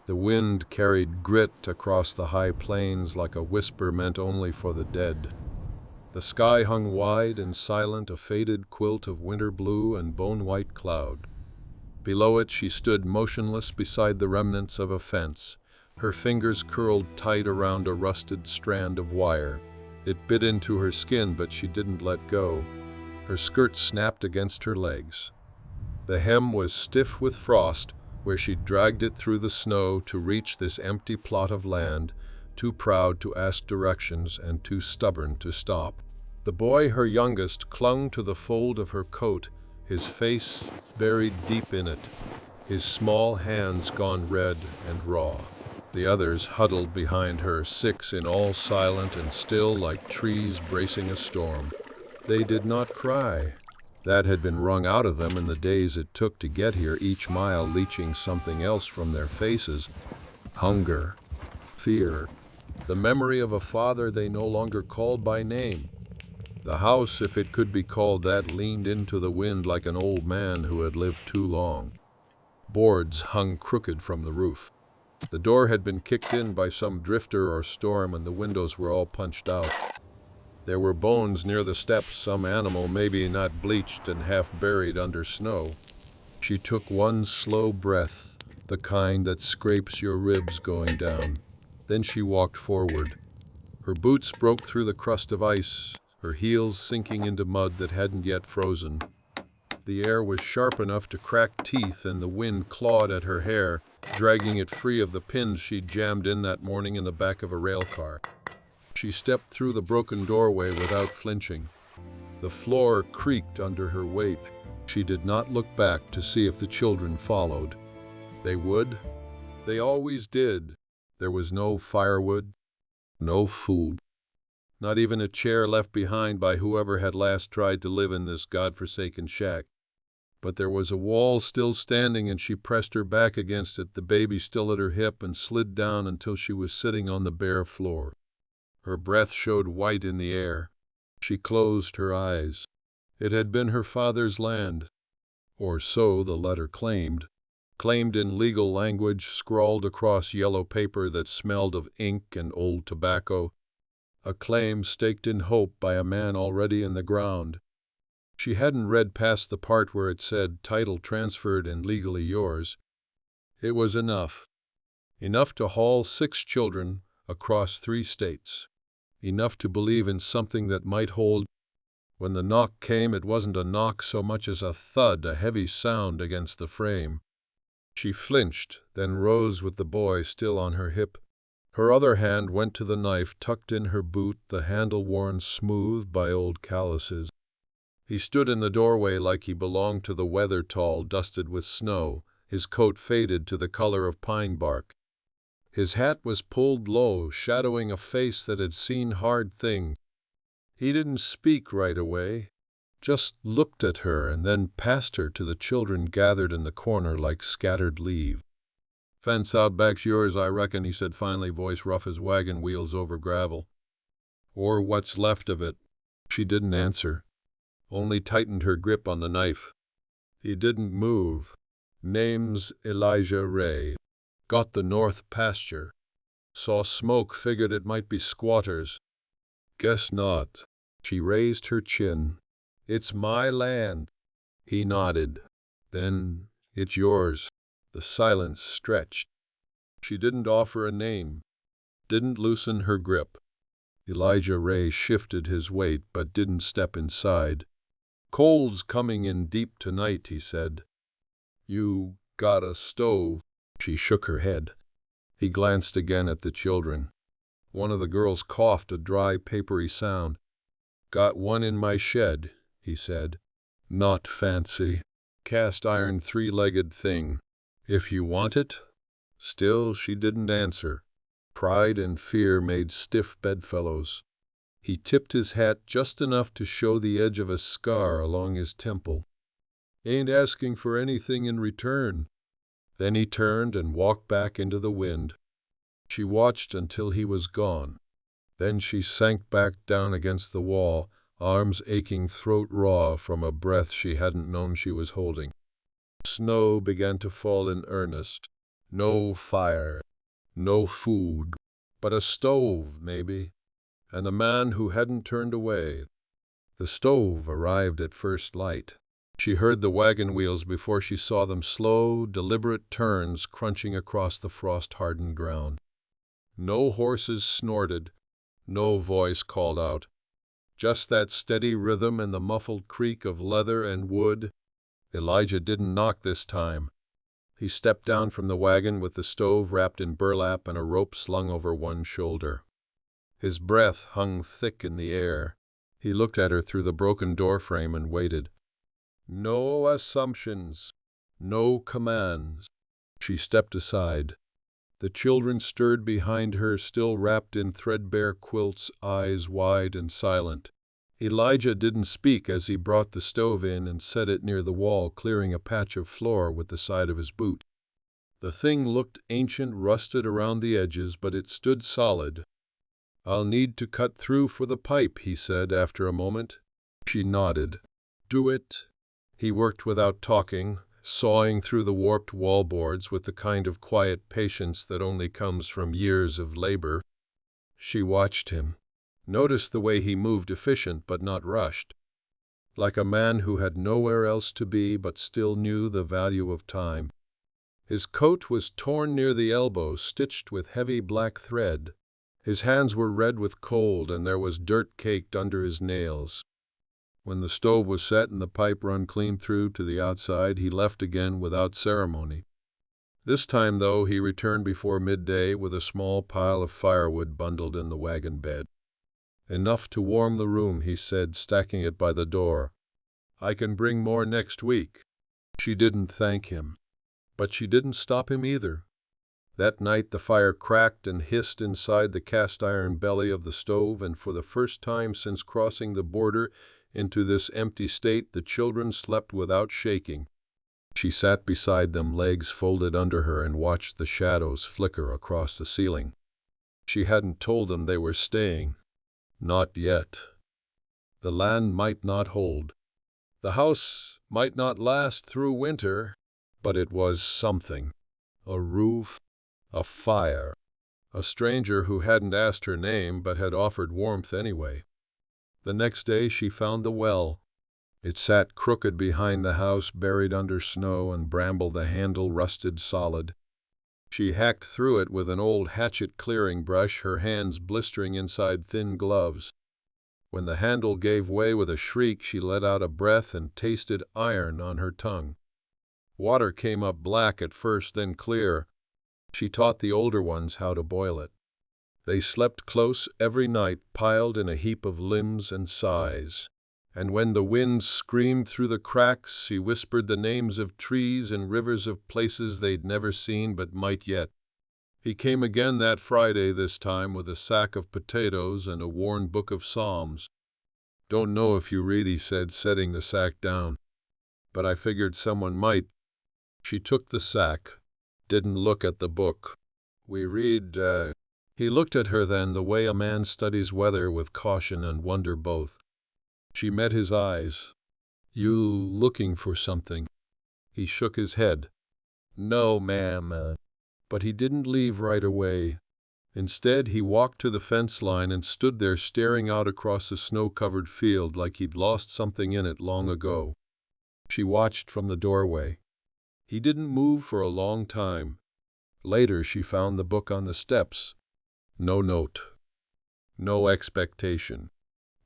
The wind carried grit across the high plains like a whisper meant only for the dead. The sky hung wide and silent, a faded quilt of winter blue and bone-white cloud. Below it she stood motionless beside the remnants of a fence, her fingers curled tight around a rusted strand of wire. It bit into her skin, but she didn't let go. Her skirt snapped against her legs. The hem was stiff with frost, where she'd dragged it through the snow to reach this empty plot of land, too proud to ask directions and too stubborn to stop. The boy, her youngest, clung to the fold of her coat, his face buried deep in it, his small hands gone red and raw. The others huddled behind her, 6 in all, silent and still like trees bracing a storm. They did not cry. That had been wrung out of them in the days it took to get here, each mile leaching something else from their faces. Hunger, fear, the memory of a father they no longer called by name. The house, if it could be called that, leaned into the wind like an old man who had lived too long. Boards hung crooked from the roof. The door had been kicked in by some drifter or storm, and the windows were all punched out. There were bones near the steps, some animal, maybe not bleached and half buried under snow. She took one slow breath, the kind that scrapes your ribs going down. Then she walked forward. Her boots broke through the crust of ice, her heels sinking into mud that hadn't yet frozen. The air was sharp enough to crack teeth, and the wind clawed at her hair, dragging it free of the pins she'd jammed in that morning in the back of a rail car. She stepped through the broken doorway without flinching. The floor creaked under her weight. She did not look back to see if the children followed. They would. They always did. There was no firewood, no food, not even a chair left behind by whoever had last tried to live in this godforsaken shack. But there was a wall still standing, and she pressed her back against it, the baby still at her hip, and slid down until she was sitting on the bare floor. Her breath showed white in the air. She closed her eyes. It had been her father's land, or so the letter claimed in legal language scrawled across yellow paper that smelled of ink and old tobacco, a claim staked in hope by a man already in the ground. She hadn't read past the part where it said, "Title transferred and legally yours." It was enough. Enough to haul 6 children across 3 states. Enough to believe in something that might hold. When the knock came, it wasn't a knock so much as a thud, a heavy sound against the frame. She flinched, then rose with the boy still on her hip. Her other hand went to the knife tucked in her boot, the handle worn smooth by old calluses. He stood in the doorway like he belonged to the weather, tall, dusted with snow, his coat faded to the color of pine bark. His hat was pulled low, shadowing a face that had seen hard things. He didn't speak right away, just looked at her and then past her to the children gathered in the corner like scattered leaves. "Fence out back's yours, I reckon," he said finally, voice rough as wagon wheels over gravel. "Or what's left of it." She didn't answer, only tightened her grip on the knife. He didn't move. "Name's Elijah Ray. Got the north pasture. Saw smoke, figured it might be squatters." "Guess not." She raised her chin. "It's my land." He nodded. "Then it's yours." The silence stretched. She didn't offer a name, didn't loosen her grip. Elijah Ray shifted his weight but didn't step inside. "Coal's coming in deep tonight," he said. "You got a stove?" She shook her head. He glanced again at the children. One of the girls coughed a dry, papery sound. "Got one in my shed," he said. "Not fancy. Cast iron 3-legged thing. If you want it?" Still she didn't answer. Pride and fear made stiff bedfellows. He tipped his hat just enough to show the edge of a scar along his temple. "Ain't asking for anything in return." Then he turned and walked back into the wind. She watched until he was gone. Then she sank back down against the wall, arms aching, throat raw from a breath she hadn't known she was holding. Snow began to fall in earnest. No fire, no food, but a stove, maybe, and a man who hadn't turned away. The stove arrived at first light. She heard the wagon wheels before she saw them, slow, deliberate turns crunching across the frost-hardened ground. No horses snorted, no voice called out. Just that steady rhythm and the muffled creak of leather and wood. Elijah didn't knock this time. He stepped down from the wagon with the stove wrapped in burlap and a rope slung over one shoulder. His breath hung thick in the air. He looked at her through the broken doorframe and waited. No assumptions, no commands. She stepped aside. The children stirred behind her, still wrapped in threadbare quilts, eyes wide and silent. Elijah didn't speak as he brought the stove in and set it near the wall, clearing a patch of floor with the side of his boot. The thing looked ancient, rusted around the edges, but it stood solid. "I'll need to cut through for the pipe," he said after a moment. She nodded. "Do it." He worked without talking, sawing through the warped wallboards with the kind of quiet patience that only comes from years of labor. She watched him, noticed the way he moved, efficient but not rushed, like a man who had nowhere else to be but still knew the value of time. His coat was torn near the elbow, stitched with heavy black thread. His hands were red with cold, and there was dirt caked under his nails. When the stove was set and the pipe run clean through to the outside, he left again without ceremony. This time, though, he returned before midday with a small pile of firewood bundled in the wagon bed. "Enough to warm the room," he said, stacking it by the door. "I can bring more next week." She didn't thank him, but she didn't stop him either. That night the fire cracked and hissed inside the cast-iron belly of the stove, and for the first time since crossing the border into this empty state, the children slept without shaking. She sat beside them, legs folded under her, and watched the shadows flicker across the ceiling. She hadn't told them they were staying. Not yet. The land might not hold. The house might not last through winter, but it was something. A roof, a fire, a stranger who hadn't asked her name but had offered warmth anyway. The next day she found the well. It sat crooked behind the house, buried under snow and bramble, the handle rusted solid. She hacked through it with an old hatchet-clearing brush, her hands blistering inside thin gloves. When the handle gave way with a shriek, she let out a breath and tasted iron on her tongue. Water came up black at first, then clear. She taught the older ones how to boil it. They slept close every night, piled in a heap of limbs and sighs. And when the wind screamed through the cracks, she whispered the names of trees and rivers, of places they'd never seen but might yet. He came again that Friday, this time with a sack of potatoes and a worn book of Psalms. "Don't know if you read," he said, setting the sack down, "but I figured someone might." She took the sack, didn't look at the book. "We read," He looked at her then, the way a man studies weather, with caution and wonder both. She met his eyes. "You looking for something?" He shook his head. "No, ma'am." But he didn't leave right away. Instead, he walked to the fence line and stood there, staring out across the snow-covered field like he'd lost something in it long ago. She watched from the doorway. He didn't move for a long time. Later, she found the book on the steps. No note. No expectation.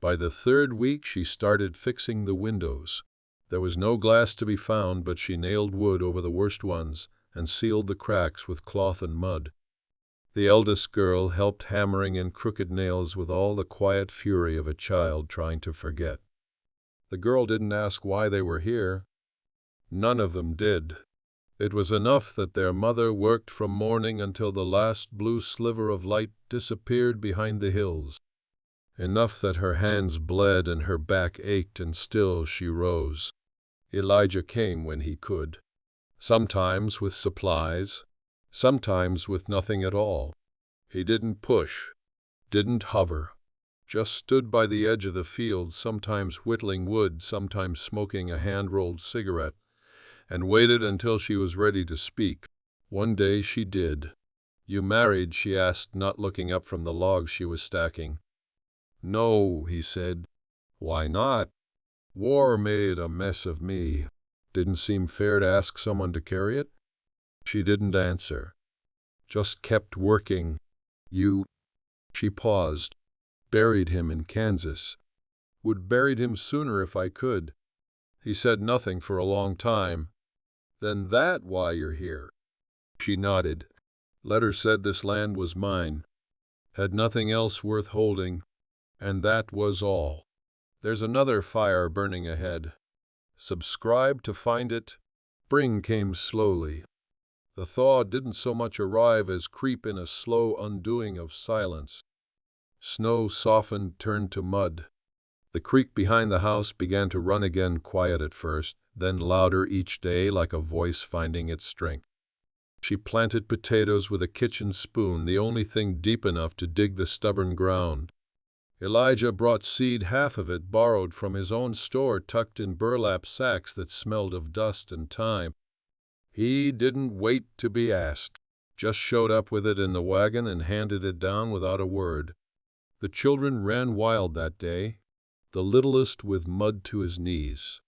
By the third week, she started fixing the windows. There was no glass to be found, but she nailed wood over the worst ones and sealed the cracks with cloth and mud. The eldest girl helped, hammering in crooked nails with all the quiet fury of a child trying to forget. The girl didn't ask why they were here. None of them did. It was enough that their mother worked from morning until the last blue sliver of light disappeared behind the hills. Enough that her hands bled and her back ached, and still she rose. Elijah came when he could. Sometimes with supplies, sometimes with nothing at all. He didn't push, didn't hover, just stood by the edge of the field, sometimes whittling wood, sometimes smoking a hand-rolled cigarette, and waited until she was ready to speak. One day she did. "You married?" she asked, not looking up from the logs she was stacking. "No," he said. "Why not? War made a mess of me. Didn't seem fair to ask someone to carry it." She didn't answer. Just kept working. "You—" She paused. "Buried him in Kansas. Would buried him sooner if I could." He said nothing for a long time. "Then that why you're here?" She nodded. "Letter said this land was mine. Had nothing else worth holding. And that was all. There's another fire burning ahead. Subscribe to find it." Spring came slowly. The thaw didn't so much arrive as creep in a slow undoing of silence. Snow softened, turned to mud. The creek behind the house began to run again, quiet at first, then louder each day, like a voice finding its strength. She planted potatoes with a kitchen spoon, the only thing deep enough to dig the stubborn ground. Elijah brought seed, half of it borrowed from his own store, tucked in burlap sacks that smelled of dust and thyme. He didn't wait to be asked, just showed up with it in the wagon and handed it down without a word. The children ran wild that day, the littlest with mud to his knees.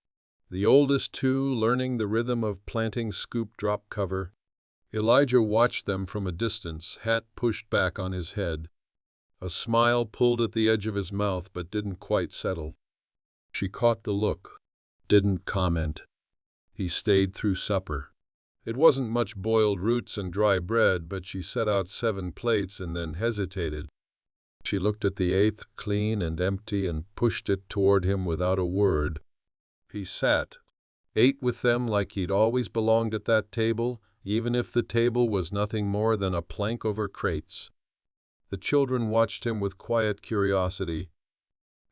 The oldest, too, learning the rhythm of planting scoop, drop, cover. Elijah watched them from a distance, hat pushed back on his head. A smile pulled at the edge of his mouth but didn't quite settle. She caught the look, didn't comment. He stayed through supper. It wasn't much, boiled roots and dry bread, but she set out 7 plates and then hesitated. She looked at the 8th, clean and empty, and pushed it toward him without a word. He sat, ate with them like he'd always belonged at that table, even if the table was nothing more than a plank over crates. The children watched him with quiet curiosity.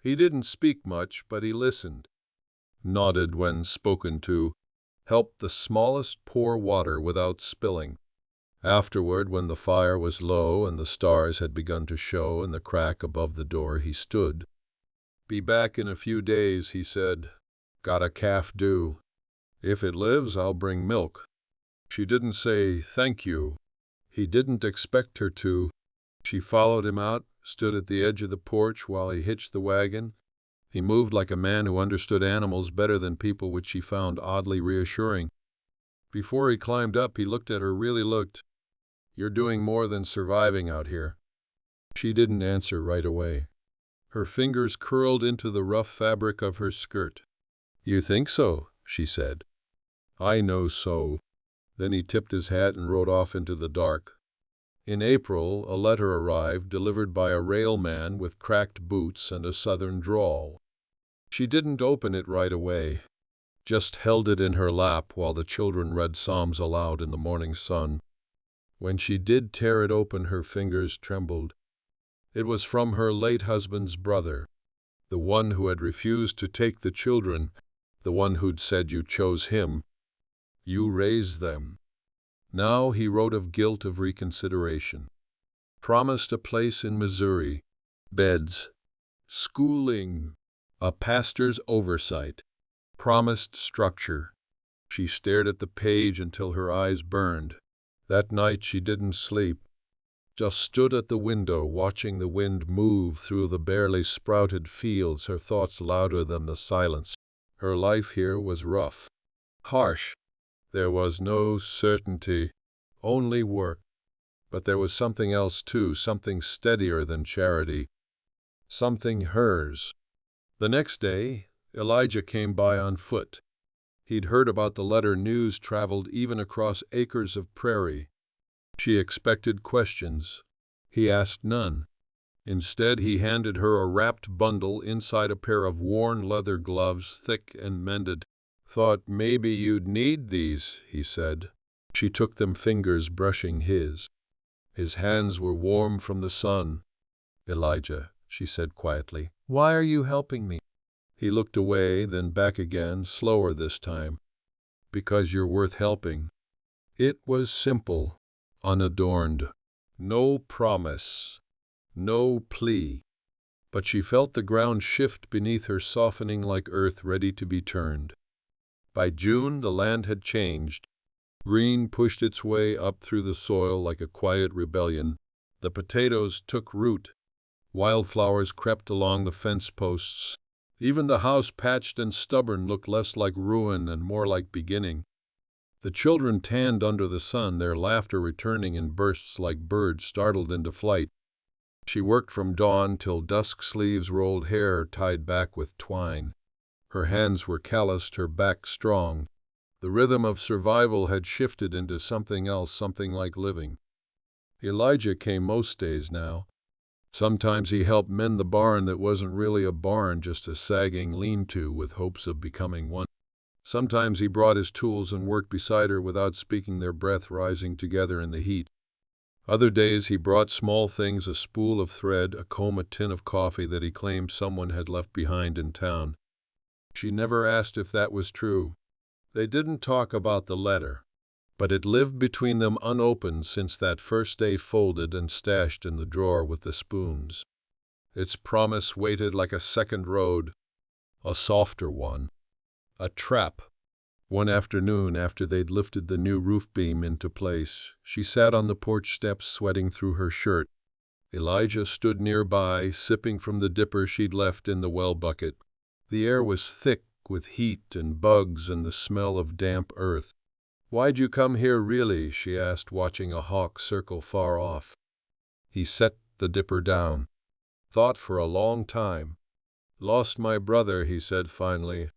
He didn't speak much, but he listened, nodded when spoken to, helped the smallest pour water without spilling. Afterward, when the fire was low and the stars had begun to show in the crack above the door, he stood. "Be back in a few days," he said. "Got a calf due. If it lives, I'll bring milk." She didn't say thank you. He didn't expect her to. She followed him out, stood at the edge of the porch while he hitched the wagon. He moved like a man who understood animals better than people, which she found oddly reassuring. Before he climbed up, he looked at her, really looked. "You're doing more than surviving out here." She didn't answer right away. Her fingers curled into the rough fabric of her skirt. "You think so?" she said. "I know so." Then he tipped his hat and rode off into the dark. In April, a letter arrived, delivered by a railman with cracked boots and a southern drawl. She didn't open it right away, just held it in her lap while the children read psalms aloud in the morning sun. When she did tear it open, her fingers trembled. It was from her late husband's brother, the one who had refused to take the children, the one who'd said, "You chose him. You raised them." Now he wrote of guilt, of reconsideration. Promised a place in Missouri, beds, schooling, a pastor's oversight. Promised structure. She stared at the page until her eyes burned. That night she didn't sleep, just stood at the window watching the wind move through the barely sprouted fields, her thoughts louder than the silence. Her life here was rough, harsh. There was no certainty, only work. But there was something else too, something steadier than charity, something hers. The next day, Elijah came by on foot. He'd heard about the letter. News traveled even across acres of prairie. She expected questions. He asked none. Instead, he handed her a wrapped bundle inside a pair of worn leather gloves, thick and mended. "Thought maybe you'd need these," he said. She took them, fingers brushing his. His hands were warm from the sun. "Elijah," she said quietly, "why are you helping me?" He looked away, then back again, slower this time. "Because you're worth helping." It was simple, unadorned. No promise, no plea. But she felt the ground shift beneath her, softening like earth ready to be turned. By June, the land had changed. Green pushed its way up through the soil like a quiet rebellion. The potatoes took root. Wildflowers crept along the fence posts. Even the house, patched and stubborn, looked less like ruin and more like beginning. The children tanned under the sun, their laughter returning in bursts like birds startled into flight. She worked from dawn till dusk, sleeves rolled, hair tied back with twine. Her hands were calloused, her back strong. The rhythm of survival had shifted into something else, something like living. Elijah came most days now. Sometimes he helped mend the barn that wasn't really a barn, just a sagging lean-to with hopes of becoming one. Sometimes he brought his tools and worked beside her without speaking, their breath rising together in the heat. Other days he brought small things, a spool of thread, a comb, a tin of coffee that he claimed someone had left behind in town. She never asked if that was true. They didn't talk about the letter, but it lived between them unopened since that first day, folded and stashed in the drawer with the spoons. Its promise waited like a second road, a softer one, a trap. One afternoon, after they'd lifted the new roof beam into place, she sat on the porch steps, sweating through her shirt. Elijah stood nearby, sipping from the dipper she'd left in the well bucket. The air was thick with heat and bugs and the smell of damp earth. "Why'd you come here, really?" she asked, watching a hawk circle far off. He set the dipper down. Thought for a long time. "Lost my brother," he said finally.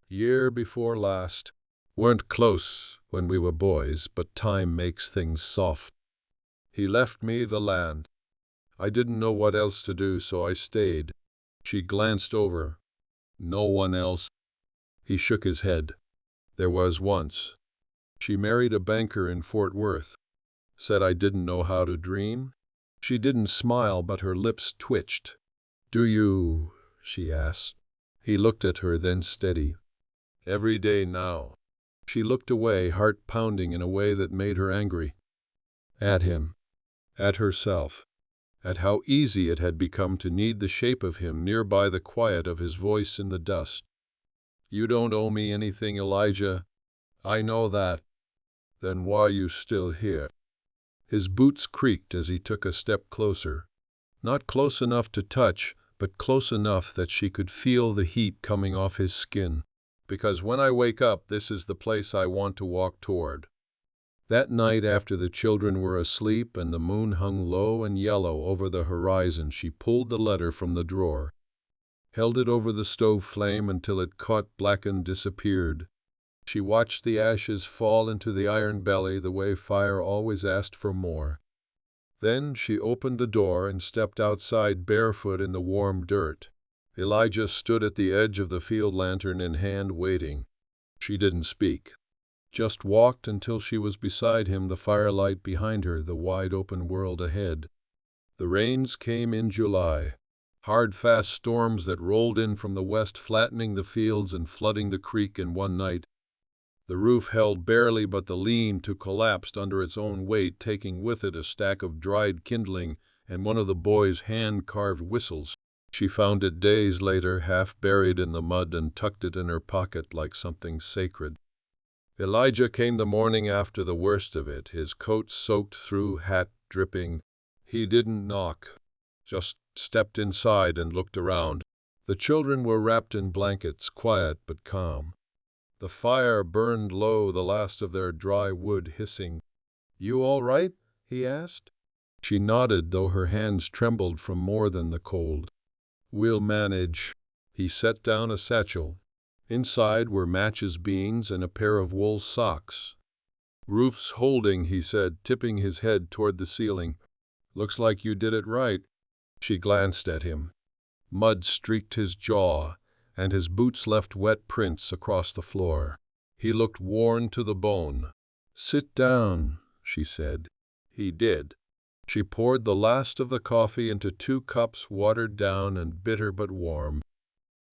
"Year before last. Weren't close when we were boys, but time makes things soft. He left me the land. I didn't know what else to do, so I stayed." She glanced over. "No one else?" He shook his head. "There was once. She married a banker in Fort Worth. Said I didn't know how to dream." She didn't smile, but her lips twitched. "Do you?" she asked. He looked at her, then steady. "Every day now." She looked away, heart pounding in a way that made her angry. At him. At herself. At how easy it had become to need the shape of him nearby, the quiet of his voice in the dust. "You don't owe me anything, Elijah. I know that. Then why are you still here?" His boots creaked as he took a step closer. Not close enough to touch, but close enough that she could feel the heat coming off his skin. "Because when I wake up, this is the place I want to walk toward." That night, after the children were asleep and the moon hung low and yellow over the horizon, she pulled the letter from the drawer, held it over the stove flame until it caught, blackened, disappeared. She watched the ashes fall into the iron belly the way fire always asked for more. Then she opened the door and stepped outside, barefoot in the warm dirt. Elijah stood at the edge of the field, lantern in hand, waiting. She didn't speak, just walked until she was beside him, the firelight behind her, the wide open world ahead. The rains came in July. Hard, fast storms that rolled in from the west, flattening the fields and flooding the creek in one night. The roof held barely, but the lean-to collapsed under its own weight, taking with it a stack of dried kindling and one of the boys' hand-carved whistles. She found it days later, half buried in the mud, and tucked it in her pocket like something sacred. Elijah came the morning after the worst of it, his coat soaked through, hat dripping. He didn't knock, just stepped inside and looked around. The children were wrapped in blankets, quiet but calm. The fire burned low, the last of their dry wood hissing. "You all right?" he asked. She nodded, though her hands trembled from more than the cold. "We'll manage." He set down a satchel. Inside were matches, beans, and a pair of wool socks. "Roof's holding," he said, tipping his head toward the ceiling. "Looks like you did it right." She glanced at him. Mud streaked his jaw, and his boots left wet prints across the floor. He looked worn to the bone. "Sit down," she said. He did. She poured the last of the coffee into 2 cups, watered down and bitter but warm.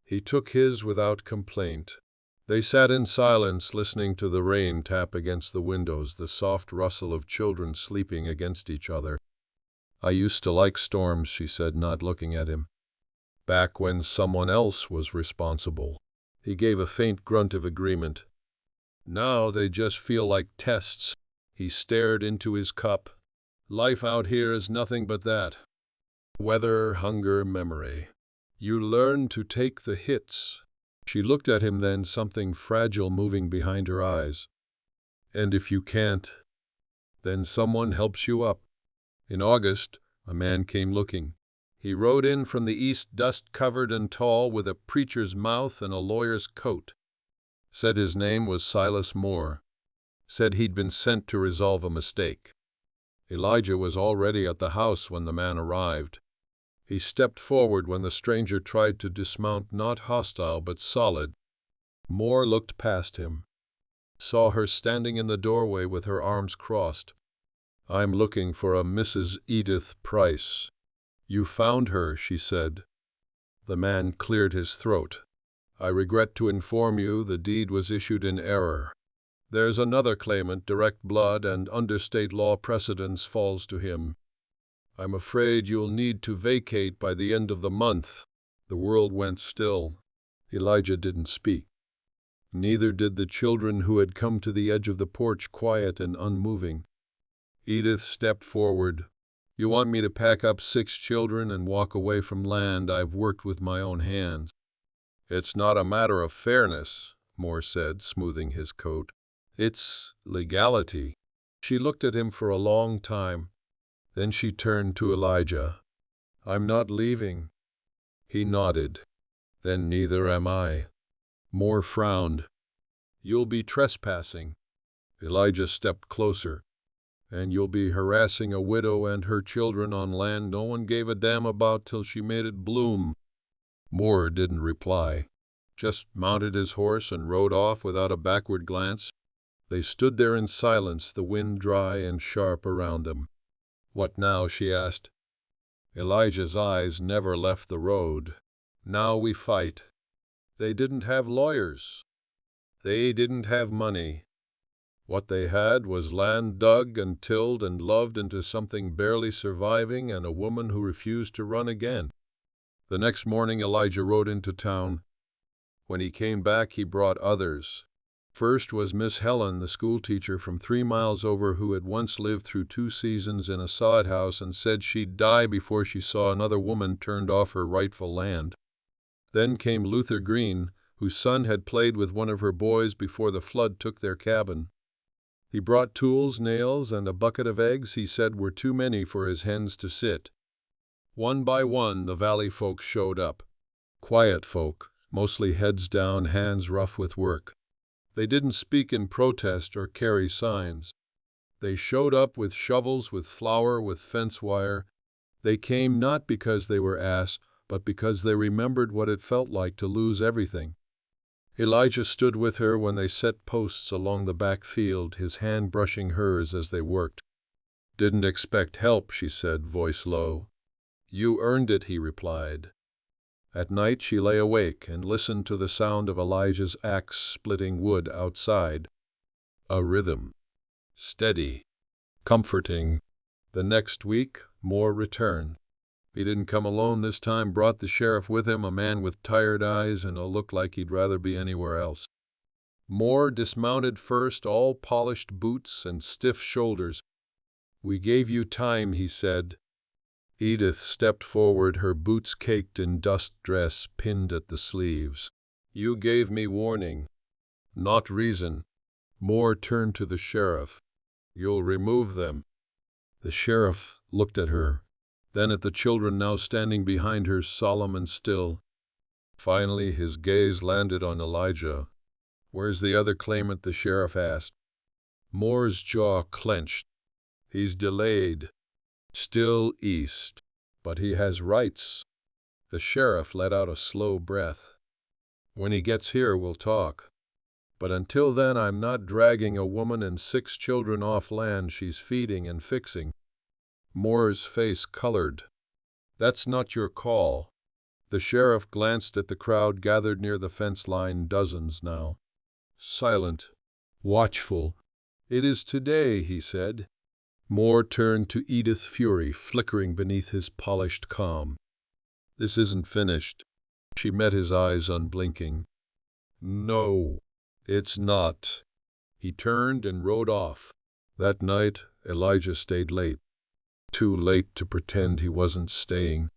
He took his without complaint. They sat in silence, listening to the rain tap against the windows, the soft rustle of children sleeping against each other. "I used to like storms," she said, not looking at him. "Back when someone else was responsible." He gave a faint grunt of agreement. Now they just feel like tests. He stared into his cup. Life out here is nothing but that. Weather, hunger, memory. You learn to take the hits. She looked at him then, something fragile moving behind her eyes. And if you can't, then someone helps you up. In August, a man came looking. He rode in from the east, dust-covered and tall, with a preacher's mouth and a lawyer's coat. Said his name was Silas Moore. Said he'd been sent to resolve a mistake. Elijah was already at the house when the man arrived. He stepped forward when the stranger tried to dismount, not hostile but solid. Moore looked past him. Saw her standing in the doorway with her arms crossed. "I'm looking for a Mrs. Edith Price." "You found her," she said. The man cleared his throat. "I regret to inform you the deed was issued in error. There's another claimant, direct blood, and under state law precedence falls to him. I'm afraid you'll need to vacate by the end of the month." The world went still. Elijah didn't speak. Neither did the children who had come to the edge of the porch, quiet and unmoving. Edith stepped forward. "You want me to pack up 6 children and walk away from land I've worked with my own hands?" "It's not a matter of fairness," Moore said, smoothing his coat. "It's legality." She looked at him for a long time. Then she turned to Elijah. "I'm not leaving." He nodded. "Then neither am I." Moore frowned. "You'll be trespassing." Elijah stepped closer. "And you'll be harassing a widow and her children on land no one gave a damn about till she made it bloom." Moore didn't reply. Just mounted his horse and rode off without a backward glance. They stood there in silence, the wind dry and sharp around them. "What now?" she asked. Elijah's eyes never left the road. "Now we fight." They didn't have lawyers. They didn't have money. What they had was land dug and tilled and loved into something barely surviving, and a woman who refused to run again. The next morning Elijah rode into town. When he came back he brought others. First was Miss Helen, the schoolteacher from 3 miles over, who had once lived through 2 seasons in a sod house and said she'd die before she saw another woman turned off her rightful land. Then came Luther Green, whose son had played with one of her boys before the flood took their cabin. He brought tools, nails, and a bucket of eggs he said were too many for his hens to sit. One by one the valley folk showed up. Quiet folk, mostly heads down, hands rough with work. They didn't speak in protest or carry signs. They showed up with shovels, with flour, with fence wire. They came not because they were asked, but because they remembered what it felt like to lose everything. Elijah stood with her when they set posts along the back field, his hand brushing hers as they worked. "Didn't expect help," she said, voice low. "You earned it," he replied. At night she lay awake and listened to the sound of Elijah's axe splitting wood outside. A rhythm. Steady. Comforting. The next week, Moore returned. He didn't come alone this time, brought the sheriff with him, a man with tired eyes and a look like he'd rather be anywhere else. Moore dismounted first, all polished boots and stiff shoulders. "We gave you time," he said. Edith stepped forward, her boots caked in dust, dress pinned at the sleeves. "You gave me warning, not reason." Moore turned to the sheriff. "You'll remove them." The sheriff looked at her, then at the children now standing behind her, solemn and still. Finally his gaze landed on Elijah. "Where's the other claimant?" the sheriff asked. Moore's jaw clenched. "He's delayed. Still east. But he has rights." The sheriff let out a slow breath. "When he gets here, we'll talk. But until then, I'm not dragging a woman and 6 children off land she's feeding and fixing." Moore's face colored. "That's not your call." The sheriff glanced at the crowd gathered near the fence line, dozens now. Silent, watchful. "It is today," he said. Moore turned to Edith, fury flickering beneath his polished calm. "This isn't finished." She met his eyes unblinking. "No, it's not." He turned and rode off. That night, Elijah stayed late. Too late to pretend he wasn't staying.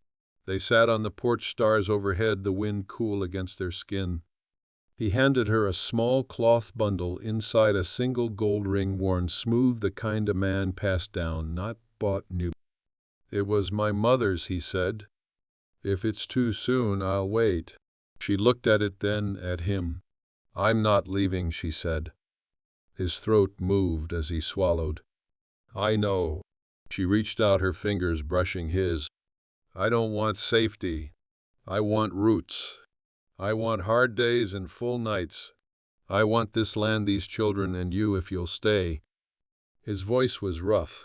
They sat on the porch, stars overhead, the wind cool against their skin. He handed her a small cloth bundle, inside a single gold ring, worn smooth, the kind a man passed down, not bought new. "It was my mother's," he said. "If it's too soon, I'll wait." She looked at it, then at him. "I'm not leaving," she said. His throat moved as he swallowed. "I know." She reached out, her fingers brushing his. "I don't want safety. I want roots. I want hard days and full nights. I want this land, these children, and you, if you'll stay." His voice was rough.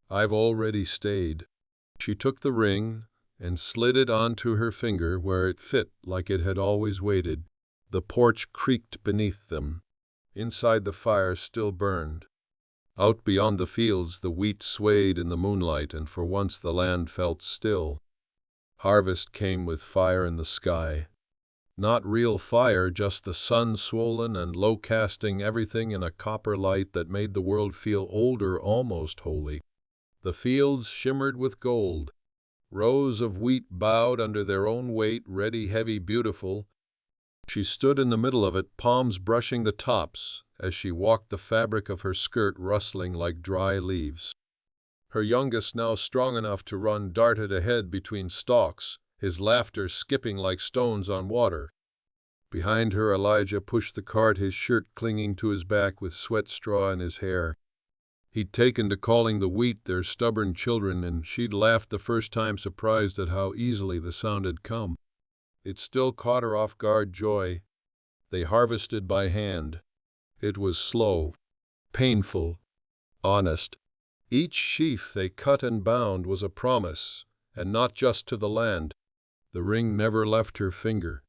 "I've already stayed." She took the ring and slid it onto her finger, where it fit like it had always waited. The porch creaked beneath them. Inside, the fire still burned. Out beyond the fields, the wheat swayed in the moonlight, and for once the land felt still. Harvest came with fire in the sky. Not real fire, just the sun, swollen and low, casting everything in a copper light that made the world feel older, almost holy. The fields shimmered with gold. Rows of wheat bowed under their own weight, ready, heavy, beautiful. She stood in the middle of it, palms brushing the tops, as she walked, the fabric of her skirt rustling like dry leaves. Her youngest, now strong enough to run, darted ahead between stalks, his laughter skipping like stones on water. Behind her, Elijah pushed the cart, his shirt clinging to his back with sweat straw in his hair. He'd taken to calling the wheat their stubborn children, and she'd laughed the first time, surprised at how easily the sound had come. It still caught her off guard. Joy. They harvested by hand. It was slow, painful, honest. Each sheaf they cut and bound was a promise, and not just to the land. The ring never left her finger.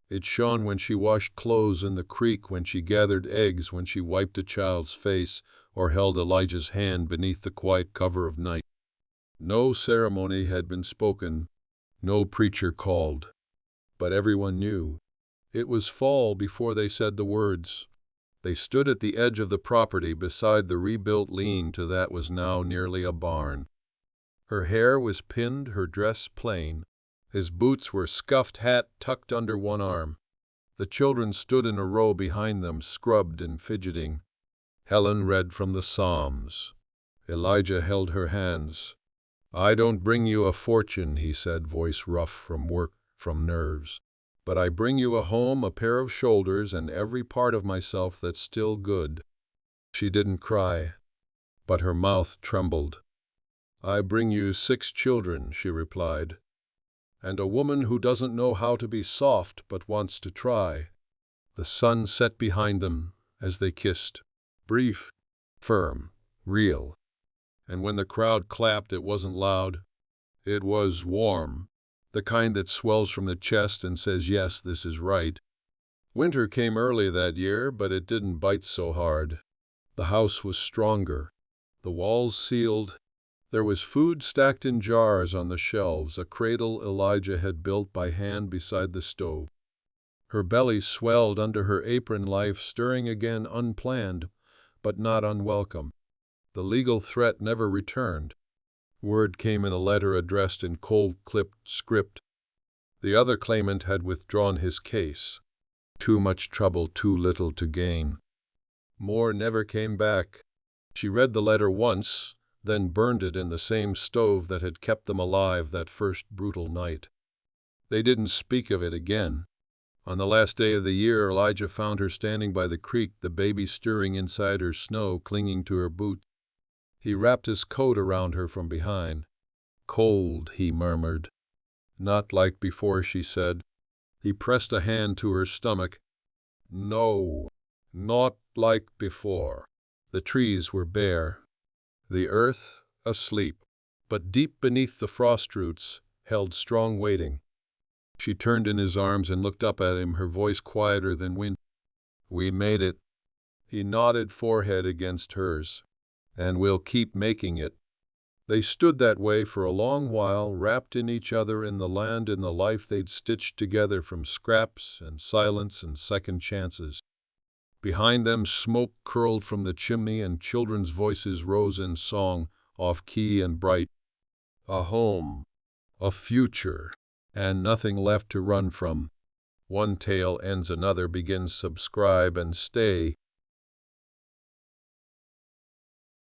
It shone when she washed clothes in the creek, when she gathered eggs, when she wiped a child's face, or held Elijah's hand beneath the quiet cover of night. No ceremony had been spoken, no preacher called. But everyone knew. It was fall before they said the words. They stood at the edge of the property, beside the rebuilt lean-to that was now nearly a barn. Her hair was pinned, her dress plain. His boots were scuffed, hat tucked under one arm. The children stood in a row behind them, scrubbed and fidgeting. Helen read from the Psalms. Elijah held her hands. "I don't bring you a fortune," he said, voice rough from work, from nerves. "But I bring you a home, a pair of shoulders, and every part of myself that's still good." She didn't cry, but her mouth trembled. "I bring you 6 children," she replied, "and a woman who doesn't know how to be soft but wants to try." The sun set behind them as they kissed. Brief, firm, real. And when the crowd clapped, it wasn't loud. It was warm. The kind that swells from the chest and says, "Yes, this is right." Winter came early that year, but it didn't bite so hard. The house was stronger. The walls sealed. There was food stacked in jars on the shelves, a cradle Elijah had built by hand beside the stove. Her belly swelled under her apron, life stirring again, unplanned, but not unwelcome. The legal threat never returned. Word came in a letter addressed in cold-clipped script. The other claimant had withdrawn his case. Too much trouble, too little to gain. More never came back. She read the letter once, then burned it in the same stove that had kept them alive that first brutal night. They didn't speak of it again. On the last day of the year, Elijah found her standing by the creek, the baby stirring inside her, snow clinging to her boots. He wrapped his coat around her from behind. "Cold," he murmured. "Not like before," she said. He pressed a hand to her stomach. "No, not like before." The trees were bare. The earth asleep, but deep beneath the frost roots held strong waiting. She turned in his arms and looked up at him, her voice quieter than wind. "We made it." He nodded, forehead against hers. "And we'll keep making it." They stood that way for a long while, wrapped in each other, in the land, in the life they'd stitched together from scraps and silence and second chances. Behind them smoke curled from the chimney and children's voices rose in song, off-key and bright. A home, a future, and nothing left to run from. One tale ends, another begins. Subscribe and stay.